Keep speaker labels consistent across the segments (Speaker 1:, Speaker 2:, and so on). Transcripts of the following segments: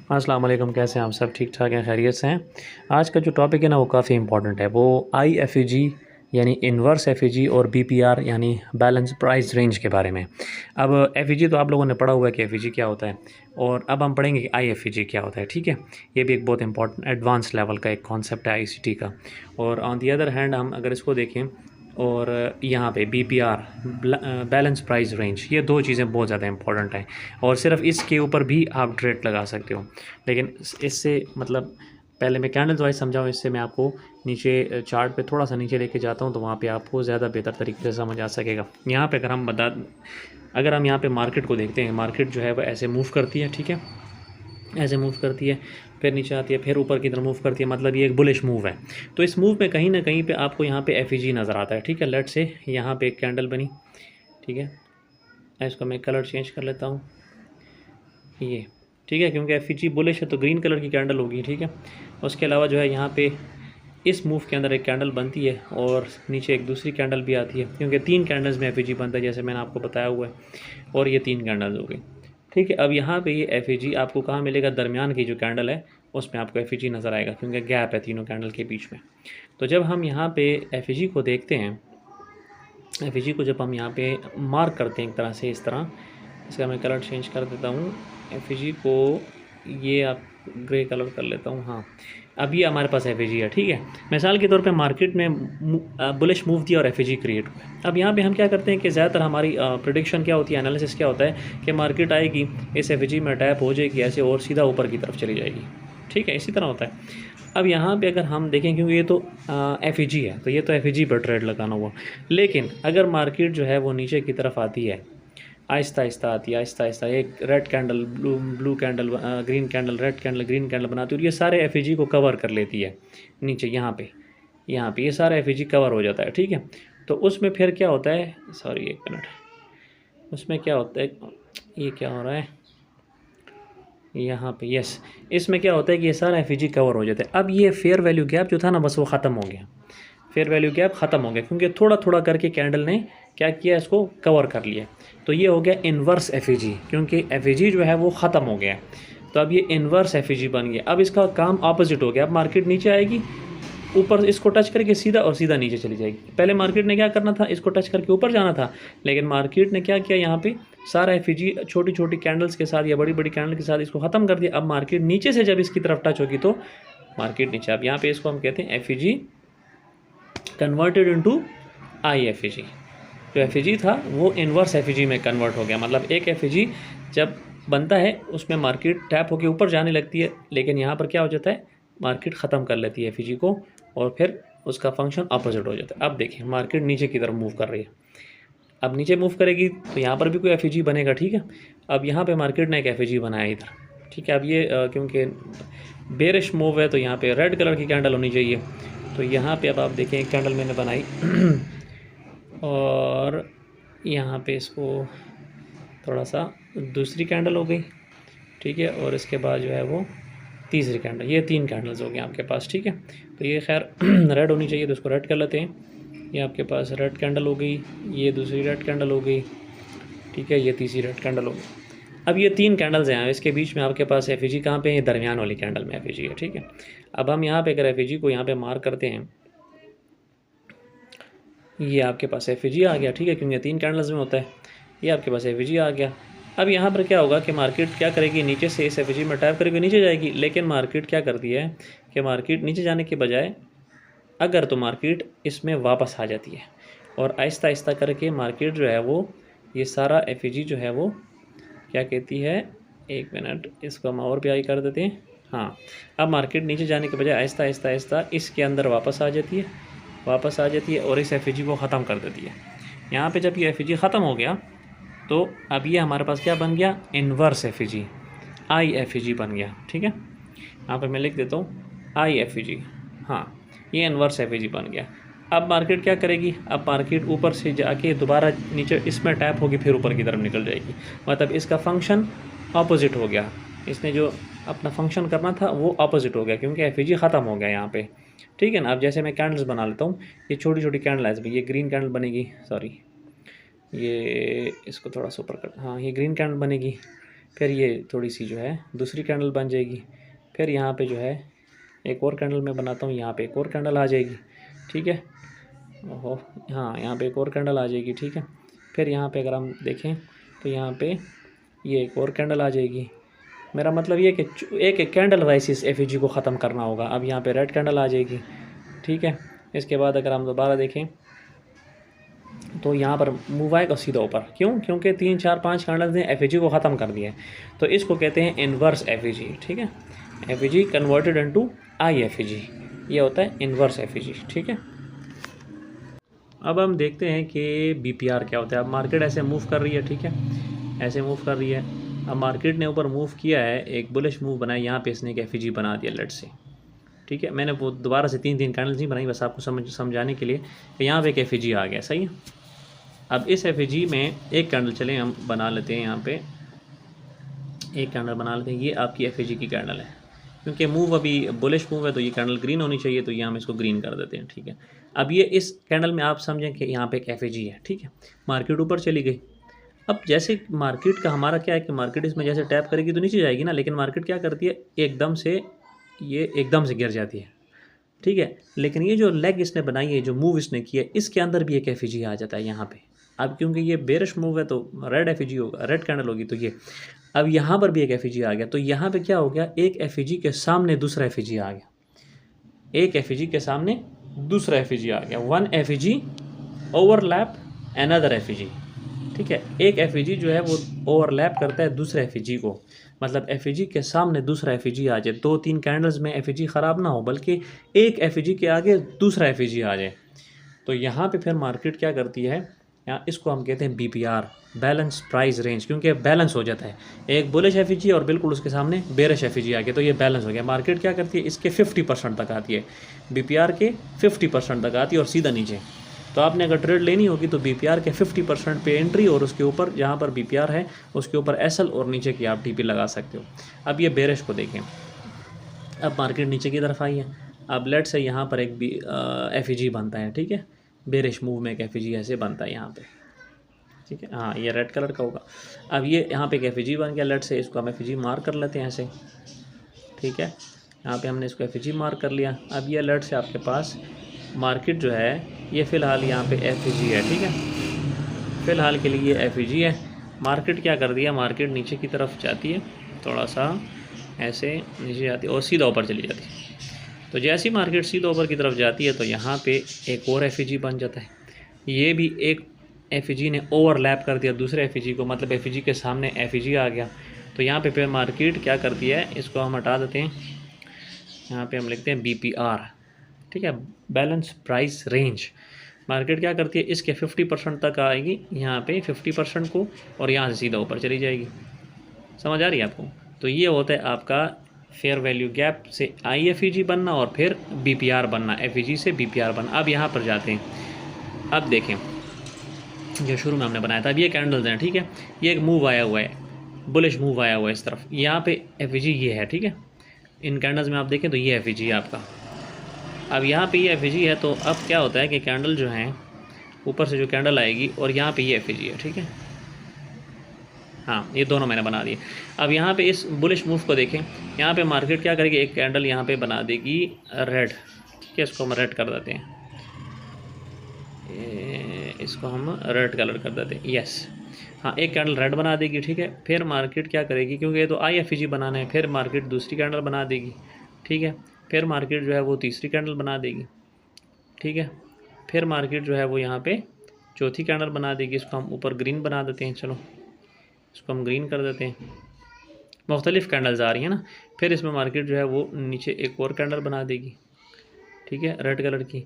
Speaker 1: अस्सलाम वालेकुम, कैसे हैं आप सब? ठीक ठाक हैं, खैरियत से हैं। आज का जो टॉपिक है ना वो काफ़ी इंपॉर्टेंट है। वो IFEG यानी इन्वर्स एफईजी और BPR यानी बैलेंस प्राइस रेंज के बारे में। अब एफईजी तो आप लोगों ने पढ़ा हुआ है कि एफईजी क्या होता है, और अब हम पढ़ेंगे कि IFEG क्या होता है। ठीक है, ये भी एक बहुत इंपॉर्टेंट एडवांस लेवल का एक कॉन्सेप्ट है ICT का। और ऑन दी अदर हैंड हम अगर इसको देखें, और यहाँ पे BPR बैलेंस प्राइस रेंज, ये दो चीज़ें बहुत ज़्यादा इंपॉर्टेंट हैं। और सिर्फ इसके ऊपर भी आप ट्रेड लगा सकते हो। लेकिन इससे मतलब पहले मैं कैंडल्स वाइज समझाऊँ, इससे मैं आपको नीचे चार्ट पे थोड़ा सा नीचे लेके जाता हूँ, तो वहाँ पे आपको ज़्यादा बेहतर तरीके से समझ आ सकेगा। यहाँ पे अगर हम यहाँ पे मार्केट को देखते हैं, मार्केट जो है वो ऐसे मूव करती है। ठीक है, ऐसे मूव करती है, फिर नीचे आती है, फिर ऊपर की तरफ मूव करती है, मतलब ये एक बुलिश मूव है। तो इस मूव में कहीं ना कहीं पे आपको यहाँ पे एफईजी नज़र आता है। ठीक है, लेट से यहाँ पे एक कैंडल बनी। ठीक है, इसको मैं कलर चेंज कर लेता हूँ, ये ठीक है, क्योंकि एफईजी बुलिश है तो ग्रीन कलर की कैंडल होगी। ठीक है, उसके अलावा जो है यहाँ पे इस मूव के अंदर एक कैंडल बनती है और नीचे एक दूसरी कैंडल भी आती है, क्योंकि 3 कैंडल्स में एफईजी बनता है, जैसे मैंने आपको बताया हुआ है। और ये 3 कैंडल्स हो गई। ठीक है, अब यहाँ पे ये एफईजी आपको कहाँ मिलेगा? दरमियान की जो कैंडल है उसमें आपको एफईजी नज़र आएगा, क्योंकि गैप है तीनों कैंडल के बीच में। तो जब हम यहाँ पे एफईजी को देखते हैं, एफईजी को जब हम यहाँ पे मार्क करते हैं एक तरह से, इस तरह, इसका मैं कलर चेंज कर देता हूँ। एफईजी को ये आप ग्रे कलर कर लेता हूँ। हाँ, अब ये हमारे पास एफईजी है। ठीक है, मिसाल के तौर पे मार्केट में बुलिश मूव दिया और एफईजी क्रिएट हुआ। अब यहाँ पे हम क्या करते हैं कि ज़्यादातर हमारी प्रेडिक्शन क्या होती है, एनालिसिस क्या होता है कि मार्केट आएगी, इस एफईजी में टैप हो जाएगी ऐसे और सीधा ऊपर की तरफ चली जाएगी। ठीक है, इसी तरह होता है। अब यहाँ पे अगर हम देखें, क्योंकि ये तो एफईजी है, तो ये तो एफईजी पर ट्रेड लगाना हुआ। लेकिन अगर मार्केट जो है वो नीचे की तरफ आती है, आहिस्ता आहिस्ता आती है, आहिस्ता आहिस्ता, एक red candle, blue candle, green candle, red candle, green candle बनाती है, और ये सारे एफईजी को कवर कर लेती है नीचे। यहाँ पे ये सारा एफईजी कवर हो जाता है। ठीक है, तो उसमें फिर क्या होता है, सॉरी एक मिनट, उसमें क्या होता है, ये क्या हो रहा है यहाँ पे, यस, इसमें क्या होता है कि ये सारा एफईजी कवर हो जाता है। अब ये फेयर वैल्यू गैप जो था ना, बस वो ख़त्म हो गया। फेयर वैल्यू गैप ख़त्म हो गया, क्योंकि थोड़ा थोड़ा करके कैंडल ने क्या किया, इसको कवर कर लिया। तो ये हो गया इन्वर्स एफईजी, क्योंकि एफईजी जो है वो ख़त्म हो गया। तो अब ये इन्वर्स एफईजी बन गया। अब इसका काम ऑपोजिट हो गया। अब मार्केट नीचे आएगी, ऊपर इसको टच करके सीधा और सीधा नीचे चली जाएगी। पहले मार्केट ने क्या करना था, इसको टच करके ऊपर जाना था, लेकिन मार्केट ने क्या किया, यहाँ पे सारा एफईजी छोटी छोटी कैंडल्स के साथ या बड़ी बड़ी कैंडल के साथ इसको ख़त्म कर दिया। अब मार्केट नीचे से जब इसकी तरफ टच होगी तो मार्केट नीचे, अब यहाँ पे इसको हम कहते हैं एफईजी कन्वर्टेड इनटू IFEG। जो एफईजी था वो इन्वर्स एफईजी में कन्वर्ट हो गया। मतलब एक एफईजी जब बनता है उसमें मार्केट टैप होकर ऊपर जाने लगती है, लेकिन यहाँ पर क्या हो जाता है, मार्केट ख़त्म कर लेती है एफईजी को, और फिर उसका फंक्शन अपोजिट हो जाता है। अब देखिए मार्केट नीचे की तरफ मूव कर रही है। अब नीचे मूव करेगी तो यहाँ पर भी कोई एफईजी बनेगा। ठीक है, अब यहाँ पे मार्केट ने एक एफईजी बनाया इधर। ठीक है, अब ये क्योंकि बेरिश मूव है तो यहाँ पे रेड कलर की कैंडल होनी चाहिए। तो यहाँ पे अब आप देखें एक कैंडल मैंने बनाई और यहाँ पे इसको थोड़ा सा दूसरी कैंडल हो गई। ठीक है, और इसके बाद जो है वो तीसरी कैंडल, ये 3 कैंडल्स हो गए आपके पास। ठीक है, तो ये खैर रेड होनी चाहिए तो इसको रेड कर लेते हैं। ये आपके पास रेड कैंडल हो गई, ये दूसरी रेड कैंडल हो गई। ठीक है, ये तीसरी रेड कैंडल हो गई। अब ये 3 कैंडल्स हैं, इसके बीच में आपके पास एफईजी कहाँ पे है, दरमियान वाली कैंडल में एफईजी है। ठीक है, अब हम यहाँ पे अगर एफईजी को यहाँ पे मार्क करते हैं, ये आपके पास एफईजी आ गया। ठीक है, क्योंकि 3 कैंडल्स में होता है, ये आपके पास एफईजी आ गया। अब यहाँ पर क्या होगा कि मार्केट क्या करेगी, नीचे से इस एफईजी में टैप करके नीचे जाएगी। लेकिन मार्केट क्या करती है कि मार्केट नीचे जाने के बजाय अगर तो मार्केट इसमें वापस आ जाती है, और आहिस्ता आहिस्ता करके मार्केट जो है वो ये सारा एफईजी जो है वो क्या कहती है, एक मिनट, इसको हम और भी आई कर देते हैं। हाँ, अब मार्केट नीचे जाने के बजाय आहिस्ता आहिस्ता आहिस्ता इसके अंदर वापस आ जाती है, और इस एफईजी को ख़त्म कर देती है। यहाँ पे जब ये एफईजी ख़त्म हो गया तो अब ये हमारे पास क्या बन गया, इन्वर्स एफईजी, IFEG बन गया। ठीक है, यहाँ पर मैं लिख देता हूँ IFEG। हाँ, ये इन्वर्स एफईजी बन गया। अब मार्केट क्या करेगी, अब मार्केट ऊपर से जाके दोबारा नीचे इसमें टैप होगी, फिर ऊपर की तरफ निकल जाएगी। मतलब इसका फंक्शन अपोजिट हो गया, इसने जो अपना फंक्शन करना था वो अपोजिट हो गया, क्योंकि एफईजी ख़त्म हो गया यहाँ पे। ठीक है ना, अब जैसे मैं कैंडल्स बना लेता हूँ, ये छोटी छोटी कैंडल है, ये ग्रीन कैंडल बनेगी, सॉरी ये इसको थोड़ा सा ऊपर कर, हाँ ये ग्रीन कैंडल बनेगी, फिर ये थोड़ी सी जो है दूसरी कैंडल बन जाएगी, फिर यहाँ पे जो है एक और कैंडल मैं बनाता हूँ, यहाँ पे एक और कैंडल आ जाएगी, ठीक है। ओहो, हाँ यहाँ पे एक और कैंडल आ जाएगी, ठीक है। फिर यहाँ पे अगर हम देखें तो यहाँ पे ये एक और कैंडल आ जाएगी। मेरा मतलब ये कि एक एक कैंडल वाइज इस एफईजी को ख़त्म करना होगा। अब यहाँ पे रेड कैंडल आ जाएगी, ठीक है। इसके बाद अगर हम दोबारा देखें तो यहाँ पर मूव आएगा सीधा ऊपर, क्यों? क्योंकि 3 4 5 कैंडल्स ने एफईजी को ख़त्म कर दिया है। तो इसको कहते हैं इन्वर्स एफईजी, ठीक है। FEG converted into I FEG, ये होता है इन्वर्स एफईजी, ठीक है। अब हम देखते हैं कि बीपीआर क्या होता है। अब मार्केट ऐसे मूव कर रही है, ठीक है, ऐसे मूव कर रही है। अब मार्केट ने ऊपर मूव किया है, एक बुलिश मूव बनाया, यहाँ पे इसने एक एफईजी बना दिया लेट से, ठीक है। मैंने वो दोबारा से 3 कैंडल्स नहीं बनाई, बस आपको समझाने के लिए कि यहाँ पे एक एफईजी आ गया, सही है। अब इस एफईजी में एक कैंडल चले हम बना लेते हैं, यहाँ पे एक कैंडल बना लेते हैं। ये आपकी एफईजी की कैंडल है, क्योंकि मूव अभी बुलिश मूव है तो ये कैंडल ग्रीन होनी चाहिए, तो ये हम इसको ग्रीन कर देते हैं, ठीक है। अब ये इस कैंडल में आप समझें कि यहाँ पे एक एफईजी है, ठीक है। मार्केट ऊपर चली गई। अब जैसे मार्केट का हमारा क्या है कि मार्केट इसमें जैसे टैप करेगी तो नीचे जाएगी ना, लेकिन मार्केट क्या करती है, एकदम से गिर जाती है, ठीक है। लेकिन ये जो लेग इसने बनाई है, जो मूव इसने किया है, इसके अंदर भी एक एफईजी आ जाता है यहाँ पे। अब क्योंकि ये बेरिश मूव है तो रेड एफईजी होगा, रेड कैंडल होगी, तो ये अब यहाँ पर भी एक एफईजी आ गया। तो यहाँ पे क्या हो गया, एक एफईजी के सामने दूसरा एफईजी आ गया, एक एफईजी के सामने दूसरा एफईजी आ गया। One FEG overlap another FEG, ठीक है। एक एफईजी जो है वो ओवरलैप करता है दूसरे एफईजी को, मतलब एफईजी के सामने दूसरा एफईजी आ जाए। 2 3 कैंडल्स में एफईजी ख़राब ना हो, बल्कि एक एफईजी के आगे दूसरा एफईजी आ जाए। तो यहाँ पे फिर मार्केट क्या करती है, यहाँ इसको हम कहते हैं बीपीआर, बैलेंस प्राइस रेंज, क्योंकि बैलेंस हो जाता है। एक बुलिश एफईजी और बिल्कुल उसके सामने बेरिश एफईजी आ गया, तो ये बैलेंस हो गया। मार्केट क्या करती है, इसके 50% तक आती है, बीपीआर के 50% तक आती है और सीधा नीचे। तो आपने अगर ट्रेड लेनी होगी तो बीपीआर के 50% पे एंट्री, और उसके ऊपर जहाँ पर बीपीआर है उसके ऊपर एसएल और नीचे की आप टीपी लगा सकते हो। अब ये बेरिश को देखें, अब मार्केट नीचे की तरफ आई है। अब लेट से यहाँ पर एक एफईजी बनता है, ठीक है। बेरिश मूव में एक एफईजी ऐसे बनता है यहाँ पे, ठीक है। हाँ, ये रेड कलर का होगा। अब ये यहाँ पे एक एफईजी बन गया, लेट से इसको हम एफईजी मार्क कर लेते हैं ऐसे, ठीक है। यहाँ पे हमने इसको एफईजी मार्क कर लिया। अब ये लेट से आपके पास मार्केट जो है ये फ़िलहाल यहाँ पे एफईजी है, ठीक है। फ़िलहाल के लिए ये एफईजी है। मार्केट क्या कर दिया, मार्केट नीचे की तरफ जाती है, थोड़ा सा ऐसे नीचे जाती है और सीधा ऊपर चली जाती है। तो जैसी मार्केट सीधा ऊपर की तरफ जाती है तो यहाँ पे एक और एफईजी बन जाता है। ये भी एक एफईजी ने ओवरलैप कर दिया दूसरे एफईजी को, मतलब एफईजी के सामने एफईजी आ गया। तो यहाँ पे फिर मार्केट क्या करती है, इसको हम हटा देते हैं, यहाँ पे हम लिखते हैं बीपीआर, ठीक है, बैलेंस प्राइस रेंज। मार्केट क्या करती है, इसके 50% तक आएगी यहाँ पे 50% को, और यहाँ से सीधा ऊपर चली जाएगी। समझ आ रही है आपको? तो ये होता है आपका फेयर वैल्यू गैप से आईएफईजी बनना और फिर बीपीआर बनना, एफईजी से बीपीआर बनना। अब यहाँ पर जाते हैं, अब देखें जो शुरू में हमने बनाया था, अब ये कैंडल्स हैं, ठीक है। ये एक मूव आया हुआ है, बुलिश मूव आया हुआ है इस तरफ, यहाँ पे एफईजी ये है, ठीक है। इन कैंडल्स में आप देखें तो ये एफईजी है आपका। अब यहाँ पे ये एफईजी है, तो अब क्या होता है कि कैंडल जो हैं ऊपर से जो कैंडल आएगी और यहाँ पे ये एफईजी है, ठीक है। हाँ, ये दोनों मैंने बना दिए। अब यहाँ पे इस बुलिश मूव को देखें, यहाँ पे मार्केट क्या करेगी, एक कैंडल यहाँ पे बना देगी रेड, ठीक है। इसको हम रेड कर देते हैं, इसको हम रेड कलर कर देते हैं, यस। हाँ, एक कैंडल रेड बना देगी, ठीक है। फिर मार्केट क्या करेगी, क्योंकि ये तो आईएफईजी बनाना है, फिर मार्केट दूसरी कैंडल बना देगी, ठीक है। फिर मार्केट जो है वो तीसरी कैंडल बना देगी, ठीक है। फिर मार्केट जो है वो यहाँ पे चौथी कैंडल बना देगी, इसको हम ऊपर ग्रीन बना देते हैं, चलो इसको हम ग्रीन कर देते हैं। मुख्तलिफ़ कैंडल्स आ रही हैं ना। फिर इसमें मार्केट जो है वो नीचे एक और कैंडल बना देगी, ठीक है, रेड कलर की।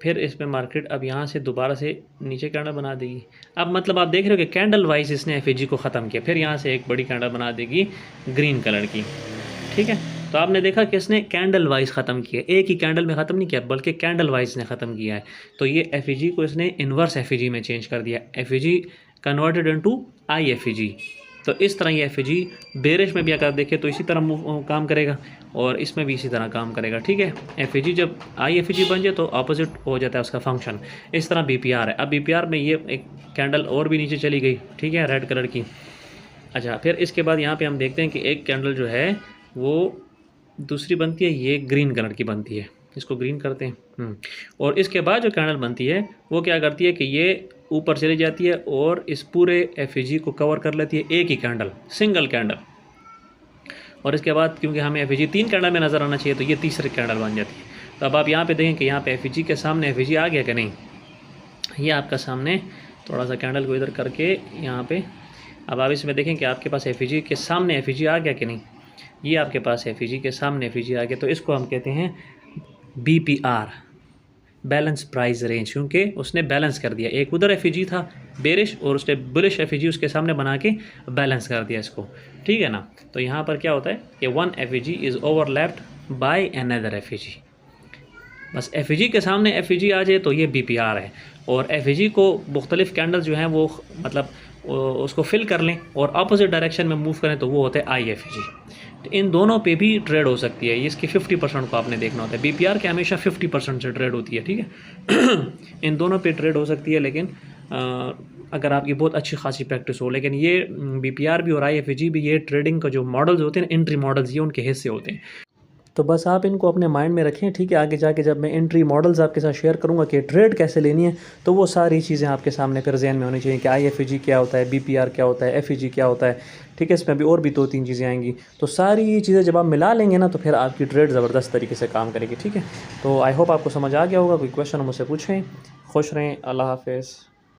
Speaker 1: फिर इसमें मार्केट अब यहाँ से दोबारा से नीचे कैंडल बना देगी। अब मतलब आप देख रहे हो कि कैंडल वाइज इसने एफईजी को ख़त्म किया। फिर यहाँ से एक बड़ी कैंडल बना देगी ग्रीन कलर की, ठीक है। तो आपने देखा कि इसने कैंडल वाइज ख़त्म किया, एक ही कैंडल में ख़त्म नहीं किया, बल्कि कैंडल वाइज ने ख़त्म किया है। तो ये एफईजी को इसने इन्वर्स एफईजी में चेंज कर दिया, एफईजी कन्वर्टेड इनटू आईएफईजी। तो इस तरह ये एफईजी बेरिश में भी अगर देखें तो इसी तरह काम करेगा और इसमें भी इसी तरह काम करेगा, ठीक है। एफईजी जब आईएफईजी बन जाए तो अपोजिट हो जाता है उसका फंक्शन। इस तरह बीपीआर है। अब बीपीआर में ये एक कैंडल और भी नीचे चली गई, ठीक है, रेड कलर की। अच्छा, फिर इसके बाद यहाँ पे हम देखते हैं कि एक कैंडल जो है वो दूसरी बनती है, ये ग्रीन कलर की बनती है, इसको ग्रीन करते हैं। और इसके बाद जो कैंडल बनती है वो क्या करती है कि ये ऊपर चली जाती है और इस पूरे एफईजी को कवर कर लेती है, एक ही कैंडल, सिंगल कैंडल। और इसके बाद क्योंकि हमें एफईजी 3 कैंडल में नज़र आना चाहिए तो ये तीसरी कैंडल बन जाती है। तो अब आप यहाँ पे देखें कि यहाँ पे एफईजी के सामने एफईजी आ गया कि नहीं, ये आपका सामने थोड़ा सा कैंडल को इधर करके यहाँ पे, अब आप इसमें देखें कि आपके पास एफईजी के सामने एफईजी आ गया कि नहीं, ये आपके पास एफईजी के सामने एफईजी आ गया। तो इसको हम कहते हैं BPR, बैलेंस प्राइस रेंज, क्योंकि उसने बैलेंस कर दिया, एक उधर एफईजी था बेरिश और उसने बुलिश एफईजी उसके सामने बना के बैलेंस कर दिया इसको, ठीक है ना। तो यहाँ पर क्या होता है कि one FEG is overlapped by another FEG, बस एफईजी के सामने एफईजी आ जाए तो ये BPR है। और एफईजी को मुख्तलिफ कैंडल जो हैं वो मतलब उसको फिल कर लें और अपोजिट डायरेक्शन में मूव करें तो वो होता है IFG। तो इन दोनों पे भी ट्रेड हो सकती है, इसके 50% को आपने देखना होता है। BPR के हमेशा 50% से ट्रेड होती है, ठीक है। इन दोनों पे ट्रेड हो सकती है, लेकिन अगर आपकी बहुत अच्छी खासी प्रैक्टिस हो। लेकिन ये BPR भी और IFG भी, ये ट्रेडिंग का जो मॉडल्स होते हैं ना, एंट्री मॉडल्स, ये उनके हिस्से होते हैं। तो बस आप इनको अपने माइंड में रखें, ठीक है। आगे जाके जब मैं एंट्री मॉडल्स आपके साथ शेयर करूंगा कि ट्रेड कैसे लेनी है, तो वो सारी चीज़ें आपके सामने फिर जहन में होनी चाहिए कि IFG क्या होता है, BPR क्या होता है, FEG क्या होता है, ठीक है। इसमें भी और भी 2-3 चीज़ें आएंगी। तो सारी चीज़ें जब आप मिला लेंगे ना तो फिर आपकी ट्रेड ज़बरदस्त तरीके से काम करेगी, ठीक है। तो आई होप आपको समझ आ गया होगा। कोई क्वेश्चन मुझसे पूछें। खुश रहें। अल्लाह हाफ़िज़।